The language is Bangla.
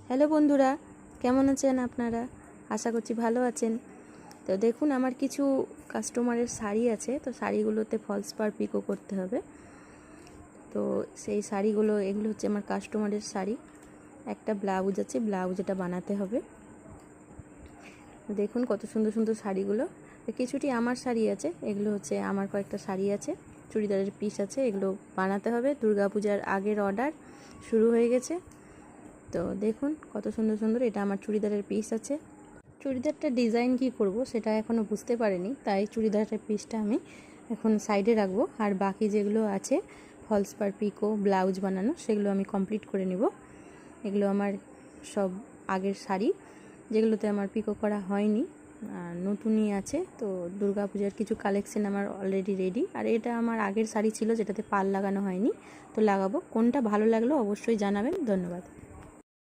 হ্যালো বন্ধুরা, কেমন আছেন আপনারা? আশা করছি ভালো আছেন। তো দেখুন, আমার কিছু কাস্টমারের শাড়ি আছে, তো শাড়িগুলোতে ফলস পাড় পিকো করতে হবে। তো সেই শাড়িগুলো, এগুলো হচ্ছে আমার কাস্টমারের শাড়ি। একটা ব্লাউজ আছে, ব্লাউজ এটা বানাতে হবে। দেখুন কত সুন্দর সুন্দর শাড়িগুলো। কিছুটি আমার শাড়ি আছে, এগুলো হচ্ছে আমার কয়েকটা শাড়ি আছে, চুড়িদারের পিস আছে, এগুলো বানাতে হবে। দুর্গাপূজার আগের অর্ডার শুরু হয়ে গেছে। তো দেখুন কত সুন্দর সুন্দর, এটা আমার চুড়িদারের পিস আছে। চুড়িদারটা ডিজাইন কি করব সেটা এখনও বুঝতে পারিনি, তাই চুড়িদারের পিসটা আমি এখন সাইডে রাখবো। আর বাকি যেগুলো আছে ফলস পাড় পিকো ব্লাউজ বানানো, সেগুলো আমি কমপ্লিট করে নিব। এগুলো আমার সব আগের শাড়ি, যেগুলোতে আমার পিকো করা হয়নি, নতুনই আছে। তো দুর্গাপূজার কিছু কালেকশন আমার অলরেডি রেডি। আর এটা আমার আগের শাড়ি ছিল যেটাতে পাল লাগানো হয়নি, তো লাগাবো। কোনটা ভালো লাগলো অবশ্যই জানাবেন। ধন্যবাদ।